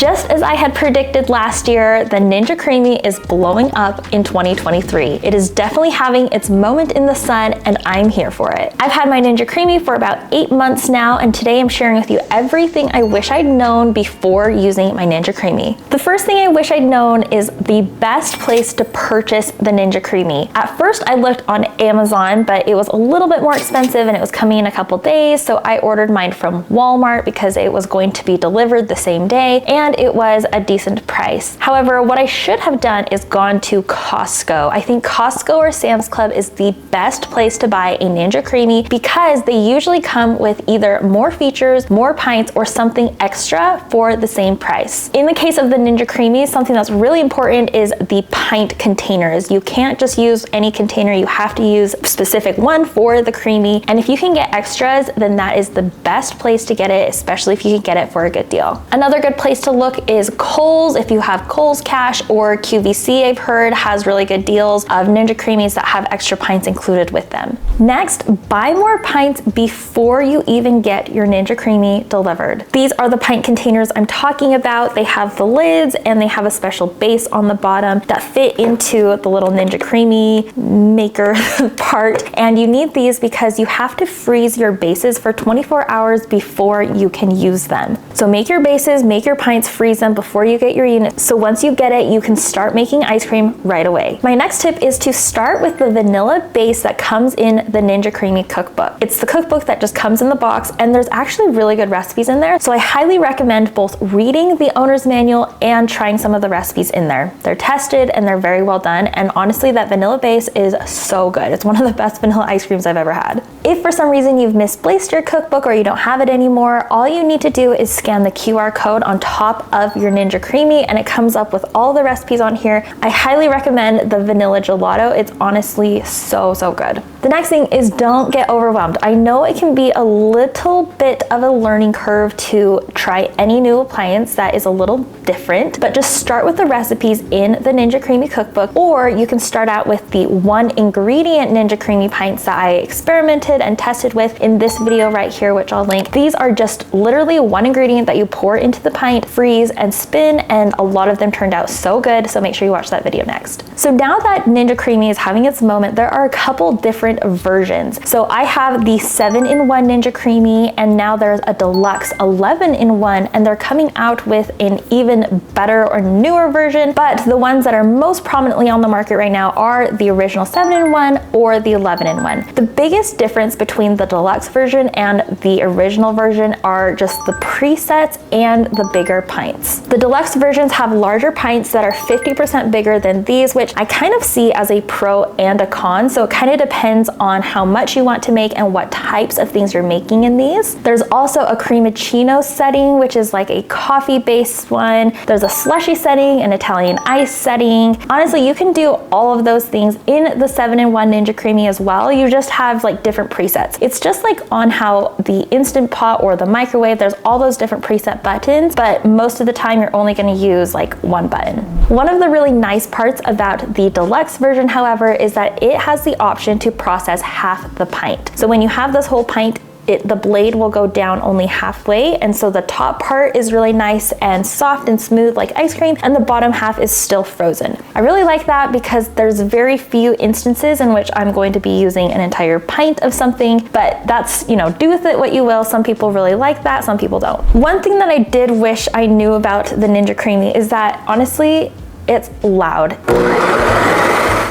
Just as I had predicted last year, the Ninja CREAMI is blowing up in 2023. It is definitely having its moment in the sun, and I'm here for it. I've had my Ninja CREAMI for about 8 months now, and today I'm sharing with you everything I wish I'd known before using my Ninja CREAMI. The first thing I wish I'd known is the best place to purchase the Ninja CREAMI. At first I looked on Amazon, but it was a little bit more expensive and it was coming in a couple days, so I ordered mine from Walmart because it was going to be delivered the same day and it was a decent price. However, what I should have done is gone to Costco. I think Costco or Sam's Club is the best place to buy a Ninja CREAMI because they usually come with either more features, more pints, or something extra for the same price. In the case of the Ninja CREAMI, something that's really important is the pint containers. You can't just use any container, you have to use a specific one for the CREAMI, and if you can get extras, then that is the best place to get it, especially if you can get it for a good deal. Another good place to look is Kohl's. If you have Kohl's Cash, or QVC, I've heard has really good deals of Ninja CREAMIs that have extra pints included with them. Next, buy more pints before you even get your Ninja CREAMI delivered. These are the pint containers I'm talking about. They have the lids and they have a special base on the bottom that fit into the little Ninja CREAMI maker part, and you need these because you have to freeze your bases for 24 hours before you can use them. So make your bases, make your pints, freeze them before you get your unit, so once you get it, you can start making ice cream right away. My next tip is to start with the vanilla base that comes in the Ninja CREAMI cookbook. It's the cookbook that just comes in the box, and there's actually really good recipes in there, so I highly recommend both reading the owner's manual and trying some of the recipes in there. They're tested and they're very well done, and honestly that vanilla base is so good. It's one of the best vanilla ice creams I've ever had. If for some reason you've misplaced your cookbook or you don't have it anymore, all you need to do is scan the QR code on top of your Ninja CREAMI and it comes up with all the recipes on here. I highly recommend the vanilla gelato. It's honestly so good. The next thing is don't get overwhelmed. I know it can be a little bit of a learning curve to try any new appliance that is a little different, but just start with the recipes in the Ninja CREAMI cookbook, or you can start out with the 1 ingredient Ninja CREAMI pints that I experimented and tested with in this video right here, which I'll link. These are just literally 1 ingredient that you pour into the pint, freeze, and spin, and a lot of them turned out so good, so make sure you watch that video next. So now that Ninja CREAMI is having its moment, there are a couple different versions. So I have the 7-in-1 Ninja CREAMI, and now there's a deluxe 11-in-1, and they're coming out with an even better or newer version, but the ones that are most prominently on the market right now are the original 7-in-1 or the 11-in-1. The biggest difference between the deluxe version and the original version are just the presets and the bigger pints. The deluxe versions have larger pints that are 50% bigger than these, which I kind of see as a pro and a con, so it kind of depends on how much you want to make and what types of things you're making in these. There's also a cremicino setting, which is like a coffee-based one. There's a slushy setting, an Italian ice setting. Honestly, you can do all of those things in the 7-in-1 Ninja CREAMI as well. You just have like different presets. It's just like on how the Instant Pot or the microwave, there's all those different preset buttons, but most of the time you're only going to use like one button. One of the really nice parts about the deluxe version, however, is that it has the option to process half the pint. So when you have this whole pint, the blade will go down only halfway, and so the top part is really nice and soft and smooth like ice cream, and the bottom half is still frozen. I really like that because there's very few instances in which I'm going to be using an entire pint of something, but that's, you know, do with it what you will. Some people really like that, some people don't. One thing that I did wish I knew about the Ninja CREAMI is that honestly, it's loud.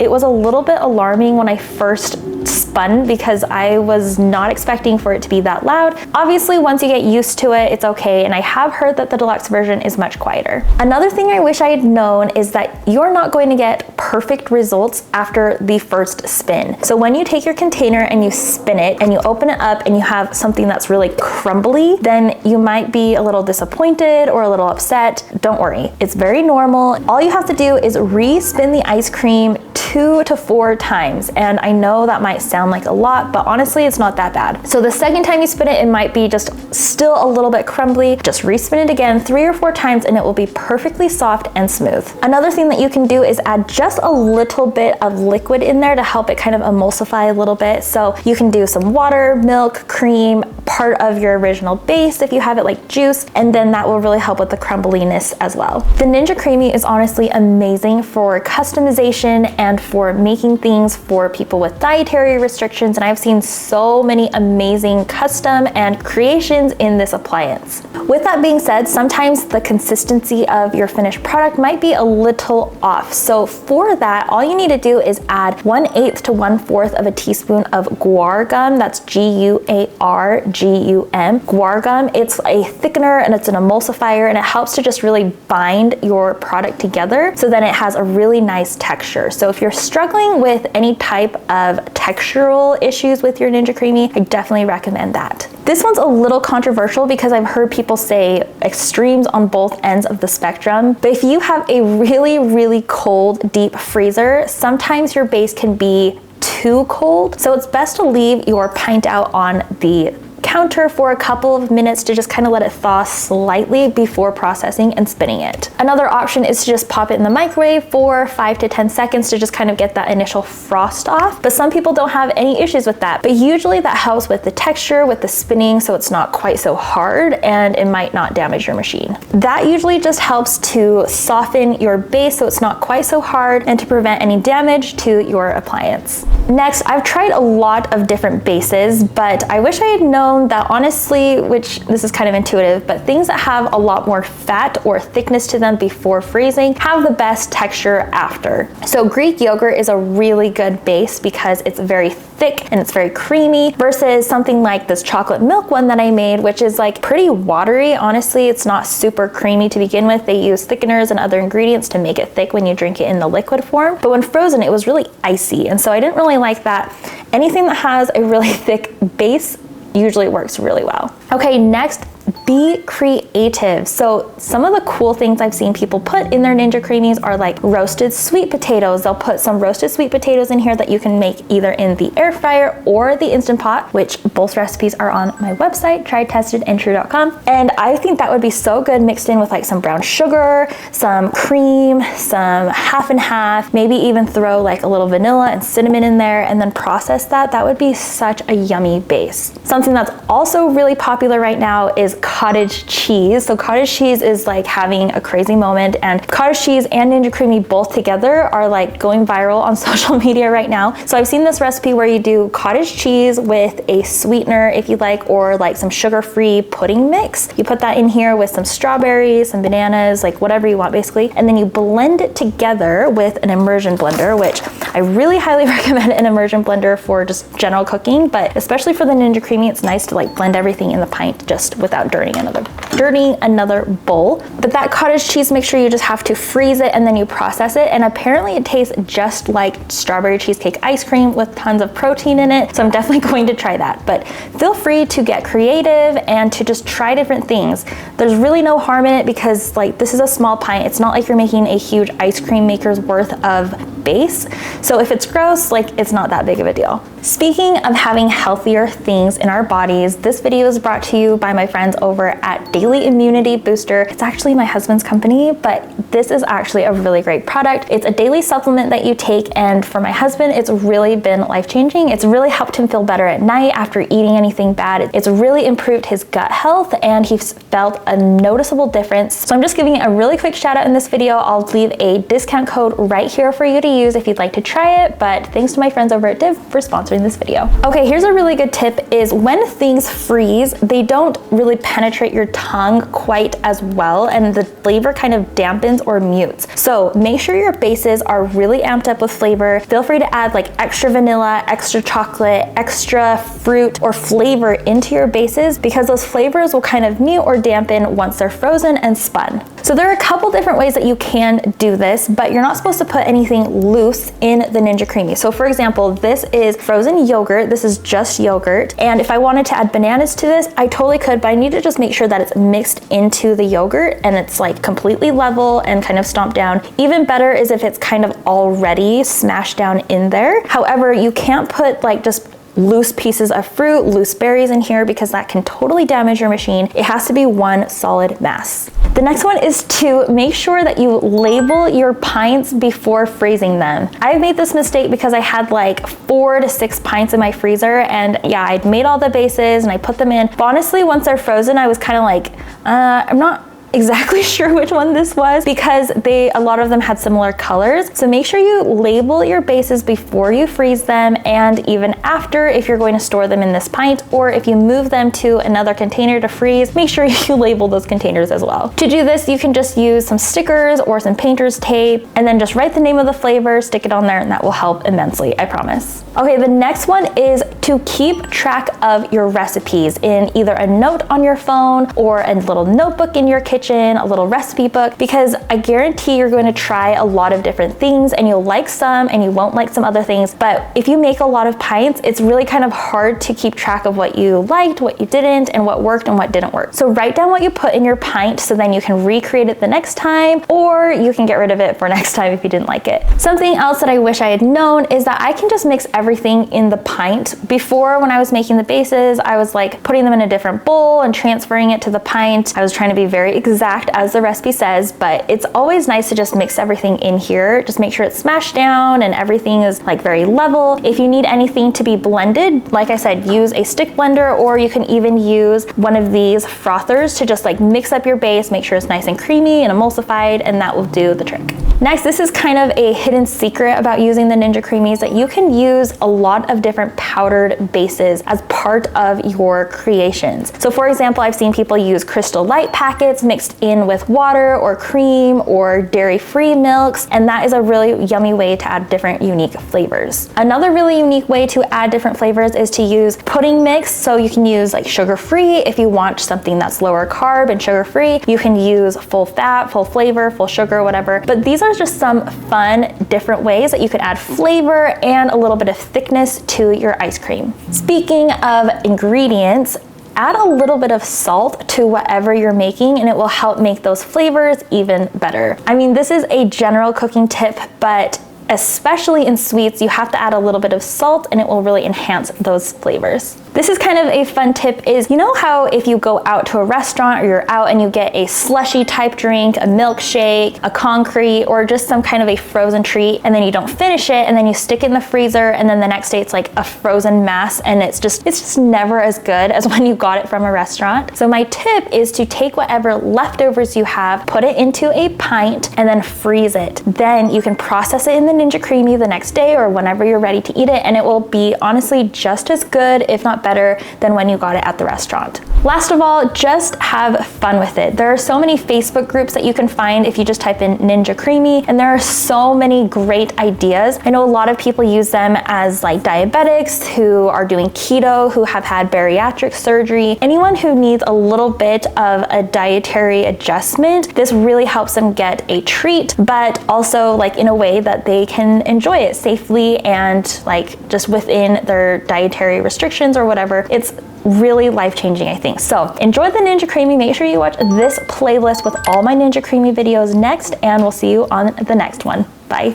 It was a little bit alarming when I first spun because I was not expecting for it to be that loud. Obviously, once you get used to it, it's okay, and I have heard that the deluxe version is much quieter. Another thing I wish I had known is that you're not going to get perfect results after the first spin. So when you take your container and you spin it and you open it up and you have something that's really crumbly, then you might be a little disappointed or a little upset. Don't worry, it's very normal. All you have to do is re-spin the ice cream 2 to 4 times, and I know that might sound like a lot, but honestly it's not that bad. So the second time you spin it, it might be just still a little bit crumbly. Just re-spin it again 3 or 4 times and it will be perfectly soft and smooth. Another thing that you can do is add just a little bit of liquid in there to help it kind of emulsify a little bit. So you can do some water, milk, cream, part of your original base if you have it like juice, and then that will really help with the crumbliness as well. The Ninja CREAMI is honestly amazing for customization and for making things for people with dietary restrictions, and I've seen so many amazing custom and creations in this appliance. With that being said, sometimes the consistency of your finished product might be a little off. So for that, all you need to do is add 1/8 to 1/4 of a teaspoon of guar gum. That's Guargum. Guar gum, it's a thickener and it's an emulsifier, and it helps to just really bind your product together so then it has a really nice texture. So if you're struggling with any type of textural issues with your Ninja CREAMI, I definitely recommend that. This one's a little controversial because I've heard people say extremes on both ends of the spectrum, but if you have a really cold deep freezer, sometimes your base can be too cold. So it's best to leave your pint out on the counter for a couple of minutes to just kind of let it thaw slightly before processing and spinning it. Another option is to just pop it in the microwave for 5 to 10 seconds to just kind of get that initial frost off. But some people don't have any issues with that. But usually that helps with the texture, with the spinning, so it's not quite so hard and it might not damage your machine. That usually just helps to soften your base so it's not quite so hard and to prevent any damage to your appliance. Next, I've tried a lot of different bases, but I wish I had known that honestly, which this is kind of intuitive, but things that have a lot more fat or thickness to them before freezing have the best texture after. So Greek yogurt is a really good base because it's very thick and it's very creamy versus something like this chocolate milk one that I made, which is like pretty watery. Honestly, it's not super creamy to begin with. They use thickeners and other ingredients to make it thick when you drink it in the liquid form. But when frozen, it was really icy. And so I didn't really like that. Anything that has a really thick base usually works really well. Okay, next, be creative. So some of the cool things I've seen people put in their Ninja CREAMIs are like roasted sweet potatoes. They'll put some roasted sweet potatoes in here that you can make either in the air fryer or the Instant Pot, which both recipes are on my website, triedtestedandtrue.com. And I think that would be so good mixed in with like some brown sugar, some cream, some half and half, maybe even throw like a little vanilla and cinnamon in there and then process that. That would be such a yummy base. Something that's also really popular right now is cottage cheese. So cottage cheese is like having a crazy moment, and cottage cheese and Ninja CREAMI both together are like going viral on social media right now. So I've seen this recipe where you do cottage cheese with a sweetener if you like, or like some sugar-free pudding mix. You put that in here with some strawberries, some bananas, like whatever you want basically, and then you blend it together with an immersion blender, which I really highly recommend an immersion blender for just general cooking, but especially for the Ninja CREAMI, it's nice to like blend everything in the pint just without dirtying another bowl. But that cottage cheese, make sure you just have to freeze it and then you process it, and apparently it tastes just like strawberry cheesecake ice cream with tons of protein in it. So I'm definitely going to try that. But feel free to get creative and to just try different things. There's really no harm in it because like this is a small pint. It's not like you're making a huge ice cream maker's worth of base. So if it's gross, like it's not that big of a deal. Speaking of having healthier things in our bodies, this video is brought to you by my friends over at Daily Immunity Booster. It's actually my husband's company, but this is actually a really great product. It's a daily supplement that you take, and for my husband, it's really been life-changing. It's really helped him feel better at night after eating anything bad. It's really improved his gut health, and he's felt a noticeable difference. So I'm just giving it a really quick shout out in this video. I'll leave a discount code right here for you to use if you'd like to try it, but thanks to my friends over at Div for sponsoring this video. Okay, here's a really good tip is when things freeze, they don't really penetrate your tongue quite as well, and the flavor kind of dampens or mutes. So make sure your bases are really amped up with flavor. Feel free to add like extra vanilla, extra chocolate, extra fruit or flavor into your bases because those flavors will kind of mute or dampen once they're frozen and spun. So there are a couple different ways that you can do this, but you're not supposed to put anything loose in the Ninja CREAMI. So for example, this is frozen yogurt. This is just yogurt. And if I wanted to add bananas to this, I totally could, but I need to just make sure that it's mixed into the yogurt and it's like completely level and kind of stomped down. Even better is if it's kind of already smashed down in there. However, you can't put like just loose pieces of fruit, loose berries in here because that can totally damage your machine. It has to be one solid mass. The The next one is to make sure that you label your pints before freezing them. I made this mistake because I had like 4 to 6 pints in my freezer, and yeah, I'd made all the bases and I put them in. But honestly, once they're frozen, I was kind of like, I'm not exactly sure which one this was because a lot of them had similar colors. So make sure you label your bases before you freeze them, and even after, if you're going to store them in this pint, or if you move them to another container to freeze, make sure you label those containers as well. To do this, you can just use some stickers or some painter's tape and then just write the name of the flavor, stick it on there, and that will help immensely, I promise. Okay, the next one is to keep track of your recipes in either a note on your phone or a little notebook in your kitchen, a little recipe book, because I guarantee you're going to try a lot of different things and you'll like some and you won't like some other things. But if you make a lot of pints, it's really kind of hard to keep track of what you liked, what you didn't, and what worked and what didn't work. So write down what you put in your pint so then you can recreate it the next time, or you can get rid of it for next time if you didn't like it. Something else that I wish I had known is that I can just mix everything in the pint. Before, when I was making the bases, I was like putting them in a different bowl and transferring it to the pint. I was trying to be very exact as the recipe says, but it's always nice to just mix everything in here. Just make sure it's smashed down and everything is like very level. If you need anything to be blended, like I said, use a stick blender, or you can even use one of these frothers to just like mix up your base, make sure it's nice and creamy and emulsified, and that will do the trick. Next, this is kind of a hidden secret about using the Ninja CREAMI, is that you can use a lot of different powdered bases as part of your creations. So for example, I've seen people use Crystal Light packets mixed in with water or cream or dairy-free milks, and that is a really yummy way to add different unique flavors. Another really unique way to add different flavors is to use pudding mix. So you can use like sugar-free if you want something that's lower carb and sugar-free. You can use full fat, full flavor, full sugar, whatever. But these are just some fun, different ways that you could add flavor and a little bit of thickness to your ice cream. Speaking of ingredients, add a little bit of salt to whatever you're making and it will help make those flavors even better. I mean, this is a general cooking tip, but especially in sweets, you have to add a little bit of salt and it will really enhance those flavors. This is kind of a fun tip is, you know how if you go out to a restaurant or you're out and you get a slushy type drink, a milkshake, a concrete, or just some kind of a frozen treat, and then you don't finish it and then you stick it in the freezer and then the next day it's like a frozen mass, and it's just never as good as when you got it from a restaurant. So my tip is to take whatever leftovers you have, put it into a pint, and then freeze it. Then you can process it in the Ninja CREAMI the next day or whenever you're ready to eat it, and it will be honestly just as good, if not better, than when you got it at the restaurant. Last of all, just have fun with it. There are so many Facebook groups that you can find if you just type in Ninja CREAMI, and there are so many great ideas. I know a lot of people use them as like diabetics who are doing keto, who have had bariatric surgery, anyone who needs a little bit of a dietary adjustment. This really helps them get a treat, but also like in a way that they can enjoy it safely and like just within their dietary restrictions or whatever. It's really life-changing, I think. So enjoy the Ninja CREAMI. Make sure you watch this playlist with all my Ninja CREAMI videos next, and we'll see you on the next one. Bye.